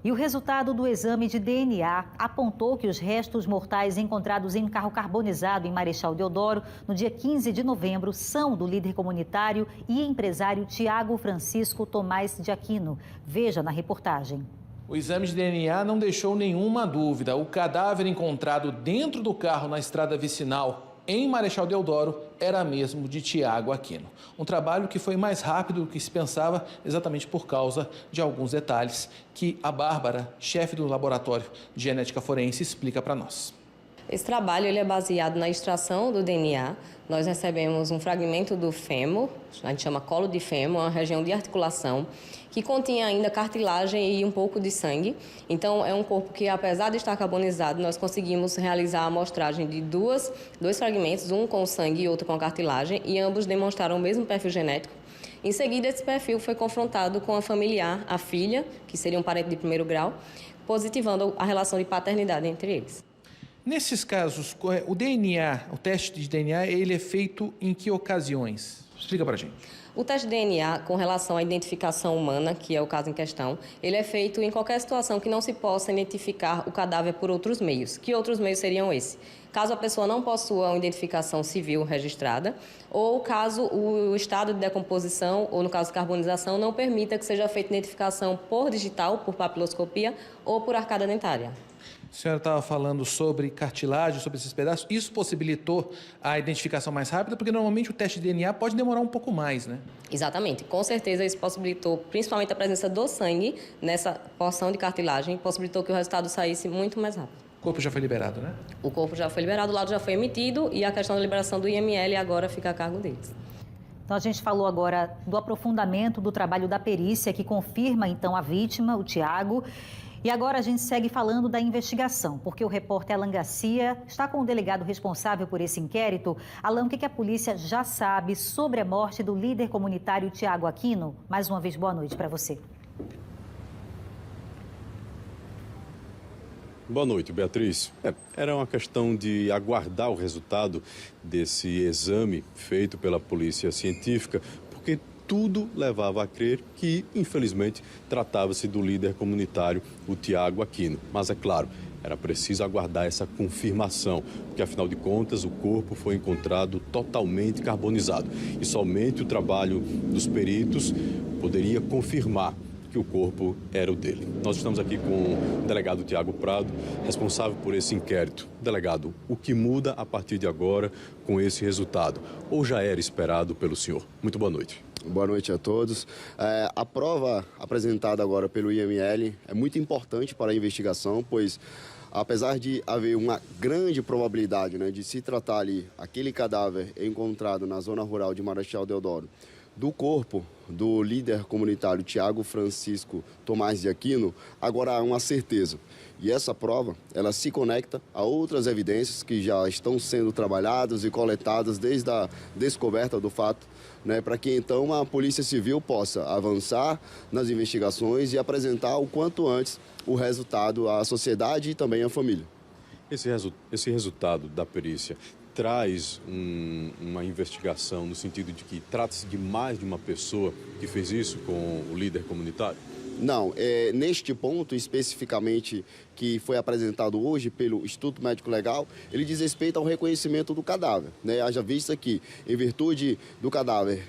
E o resultado do exame de DNA apontou que os restos mortais encontrados em um carro carbonizado em Marechal Deodoro no dia 15 de novembro são do líder comunitário e empresário Tiago Francisco Tomás de Aquino. Veja na reportagem. O exame de DNA não deixou nenhuma dúvida. O cadáver encontrado dentro do carro na estrada vicinal, em Marechal Deodoro, era mesmo de Tiago Aquino. Um trabalho que foi mais rápido do que se pensava, exatamente por causa de alguns detalhes que a Bárbara, chefe do laboratório de genética forense, explica para nós. Esse trabalho ele é baseado na extração do DNA. Nós recebemos um fragmento do fêmur, a gente chama colo de fêmur, uma região de articulação, que continha ainda cartilagem e um pouco de sangue. Então, é um corpo que, apesar de estar carbonizado, nós conseguimos realizar a amostragem de dois fragmentos, um com sangue e outro com cartilagem, e ambos demonstraram o mesmo perfil genético. Em seguida, esse perfil foi confrontado com a familiar, a filha, que seria um parente de primeiro grau, positivando a relação de paternidade entre eles. Nesses casos, o DNA, o teste de DNA, ele é feito em que ocasiões? Explica pra gente. O teste de DNA, com relação à identificação humana, que é o caso em questão, ele é feito em qualquer situação que não se possa identificar o cadáver por outros meios. Que outros meios seriam esses? Caso a pessoa não possua uma identificação civil registrada, ou caso o estado de decomposição, ou no caso de carbonização, não permita que seja feita identificação por digital, por papiloscopia ou por arcada dentária. A senhora estava falando sobre cartilagem, sobre esses pedaços. Isso possibilitou a identificação mais rápida, porque normalmente o teste de DNA pode demorar um pouco mais, né? Exatamente. Com certeza isso possibilitou, principalmente a presença do sangue nessa porção de cartilagem, possibilitou que o resultado saísse muito mais rápido. O corpo já foi liberado, né? O corpo já foi liberado, o laudo já foi emitido e a questão da liberação do IML agora fica a cargo deles. Então, a gente falou agora do aprofundamento do trabalho da perícia, que confirma, então, a vítima, o Tiago. E agora a gente segue falando da investigação, porque o repórter Alan Garcia está com o delegado responsável por esse inquérito. Alan, o que a polícia já sabe sobre a morte do líder comunitário Tiago Aquino? Mais uma vez, boa noite para você. Boa noite, Beatriz. Era uma questão de aguardar o resultado desse exame feito pela polícia científica, porque tudo levava a crer que, infelizmente, tratava-se do líder comunitário, o Tiago Aquino. Mas, é claro, era preciso aguardar essa confirmação, porque, afinal de contas, o corpo foi encontrado totalmente carbonizado. E somente o trabalho dos peritos poderia confirmar que o corpo era o dele. Nós estamos aqui com o delegado Tiago Prado, responsável por esse inquérito. Delegado, o que muda a partir de agora com esse resultado? Ou já era esperado pelo senhor? Muito boa noite. Boa noite a todos. A prova apresentada agora pelo IML é muito importante para a investigação, pois apesar de haver uma grande probabilidade, de se tratar ali aquele cadáver encontrado na zona rural de Marechal Deodoro, do corpo do líder comunitário Tiago Francisco Tomás de Aquino, agora há uma certeza. E essa prova, ela se conecta a outras evidências que já estão sendo trabalhadas e coletadas desde a descoberta do fato, para que então a Polícia Civil possa avançar nas investigações e apresentar o quanto antes o resultado à sociedade e também à família. Esse resultado da perícia traz uma investigação no sentido de que trata-se de mais de uma pessoa que fez isso com o líder comunitário? Não, neste ponto especificamente que foi apresentado hoje pelo Instituto Médico Legal, ele diz respeito ao reconhecimento do cadáver. Haja vista que, em virtude do cadáver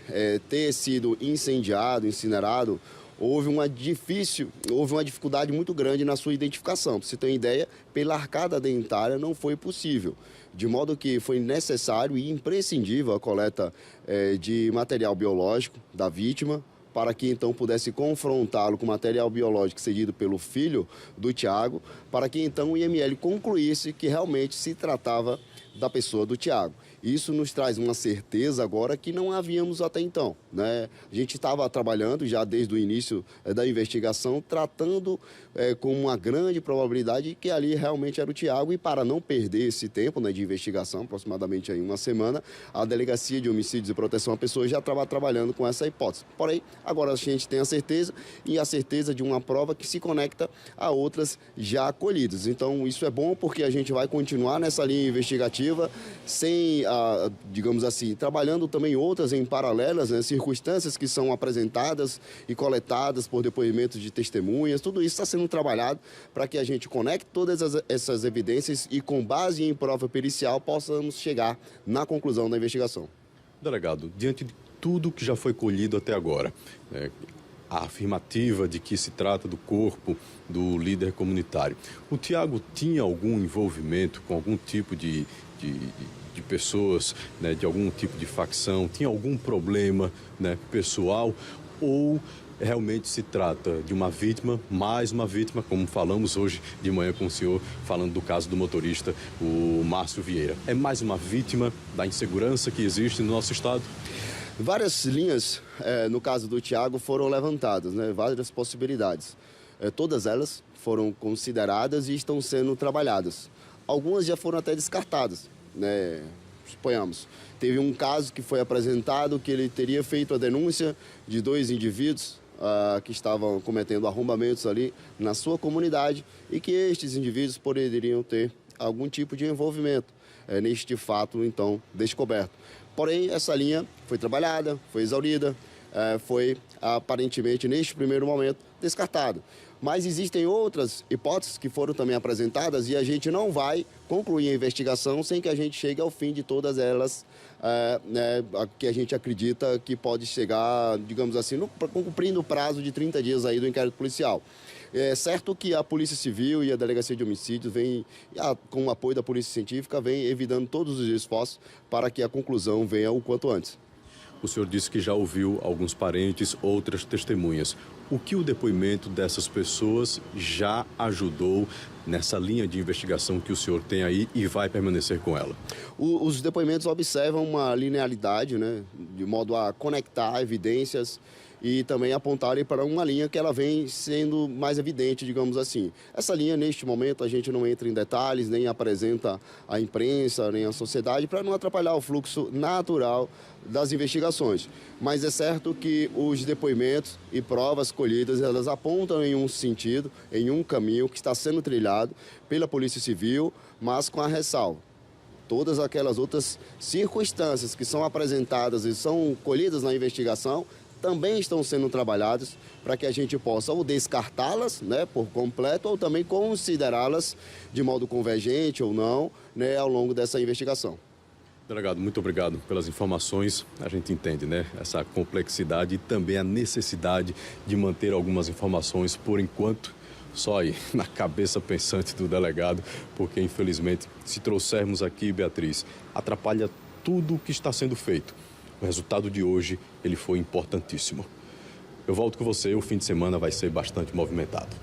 ter sido incendiado, incinerado, houve uma dificuldade muito grande na sua identificação. Para você ter uma ideia, pela arcada dentária não foi possível. De modo que foi necessário e imprescindível a coleta de material biológico da vítima, para que então pudesse confrontá-lo com material biológico cedido pelo filho do Tiago, para que então o IML concluísse que realmente se tratava da pessoa do Tiago. Isso nos traz uma certeza agora que não havíamos até então. A gente estava trabalhando já desde o início da investigação, tratando com uma grande probabilidade que ali realmente era o Tiago, e para não perder esse tempo de investigação, aproximadamente aí uma semana, a Delegacia de Homicídios e Proteção à Pessoa já estava trabalhando com essa hipótese. Porém, agora a gente tem a certeza, e a certeza de uma prova que se conecta a outras já colhidas. Então, isso é bom porque a gente vai continuar nessa linha investigativa sem digamos assim, trabalhando também outras em paralelas, né, circunstâncias que são apresentadas e coletadas por depoimentos de testemunhas. Tudo isso está sendo trabalhado para que a gente conecte todas essas evidências e, com base em prova pericial, possamos chegar na conclusão da investigação. Delegado, diante de tudo que já foi colhido até agora, a afirmativa de que se trata do corpo do líder comunitário, o Tiago tinha algum envolvimento com algum tipo de pessoas, né, de algum tipo de facção, tinha algum problema, né, pessoal, ou realmente se trata de uma vítima, mais uma vítima, como falamos hoje de manhã com o senhor, falando do caso do motorista, o Márcio Vieira. É mais uma vítima da insegurança que existe no nosso estado? Várias linhas, no caso do Tiago, foram levantadas, né, várias possibilidades. Todas elas foram consideradas e estão sendo trabalhadas. Algumas já foram até descartadas, né? Suponhamos, teve um caso que foi apresentado que ele teria feito a denúncia de 2 indivíduos que estavam cometendo arrombamentos ali na sua comunidade e que estes indivíduos poderiam ter algum tipo de envolvimento neste fato, então, descoberto. Porém, essa linha foi trabalhada, foi exaurida, foi aparentemente, neste primeiro momento, descartada. Mas existem outras hipóteses que foram também apresentadas e a gente não vai concluir a investigação sem que a gente chegue ao fim de todas elas, que a gente acredita que pode chegar, digamos assim, cumprindo o prazo de 30 dias aí do inquérito policial. É certo que a Polícia Civil e a Delegacia de Homicídios, com o apoio da Polícia Científica, vem evitando todos os esforços para que a conclusão venha o quanto antes. O senhor disse que já ouviu alguns parentes, outras testemunhas. O que o depoimento dessas pessoas já ajudou nessa linha de investigação que o senhor tem aí e vai permanecer com ela? Os depoimentos observam uma linearidade, né, de modo a conectar evidências e também apontarem para uma linha que ela vem sendo mais evidente, digamos assim. Essa linha, neste momento, a gente não entra em detalhes, nem apresenta à imprensa, nem à sociedade, para não atrapalhar o fluxo natural das investigações. Mas é certo que os depoimentos e provas colhidas, elas apontam em um sentido, em um caminho que está sendo trilhado pela Polícia Civil, mas com a ressalva. Todas aquelas outras circunstâncias que são apresentadas e são colhidas na investigação também estão sendo trabalhadas para que a gente possa ou descartá-las, né, por completo, ou também considerá-las de modo convergente ou não, né, ao longo dessa investigação. Delegado, muito obrigado pelas informações. A gente entende, né, essa complexidade e também a necessidade de manter algumas informações, por enquanto, só aí na cabeça pensante do delegado, porque infelizmente, se trouxermos aqui, Beatriz, atrapalha tudo o que está sendo feito. O resultado de hoje, ele foi importantíssimo. Eu volto com você, o fim de semana vai ser bastante movimentado.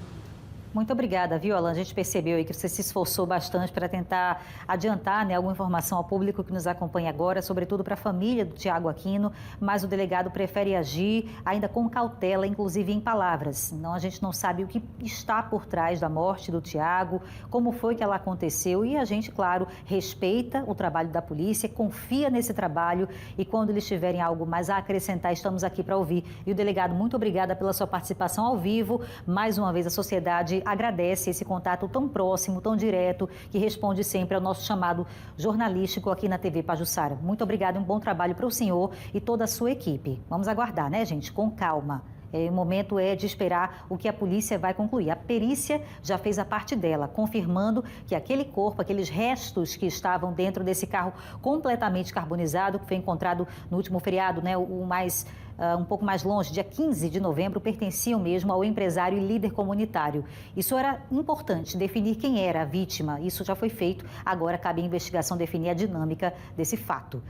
Muito obrigada, viu, Alan? A gente percebeu aí que você se esforçou bastante para tentar adiantar, né, alguma informação ao público que nos acompanha agora, sobretudo para a família do Tiago Aquino, mas o delegado prefere agir ainda com cautela, inclusive em palavras. Então, a gente não sabe o que está por trás da morte do Tiago, como foi que ela aconteceu e a gente, claro, respeita o trabalho da polícia, confia nesse trabalho e quando eles tiverem algo mais a acrescentar, estamos aqui para ouvir. E o delegado, muito obrigada pela sua participação ao vivo. Mais uma vez, a sociedade agradece esse contato tão próximo, tão direto, que responde sempre ao nosso chamado jornalístico aqui na TV Pajuçara. Muito obrigada e um bom trabalho para o senhor e toda a sua equipe. Vamos aguardar, né, gente? Com calma. O momento é de esperar o que a polícia vai concluir. A perícia já fez a parte dela, confirmando que aquele corpo, aqueles restos que estavam dentro desse carro completamente carbonizado, que foi encontrado no último feriado, né, um pouco mais longe, dia 15 de novembro, pertenciam mesmo ao empresário e líder comunitário. Isso era importante, definir quem era a vítima. Isso já foi feito, agora cabe à investigação definir a dinâmica desse fato.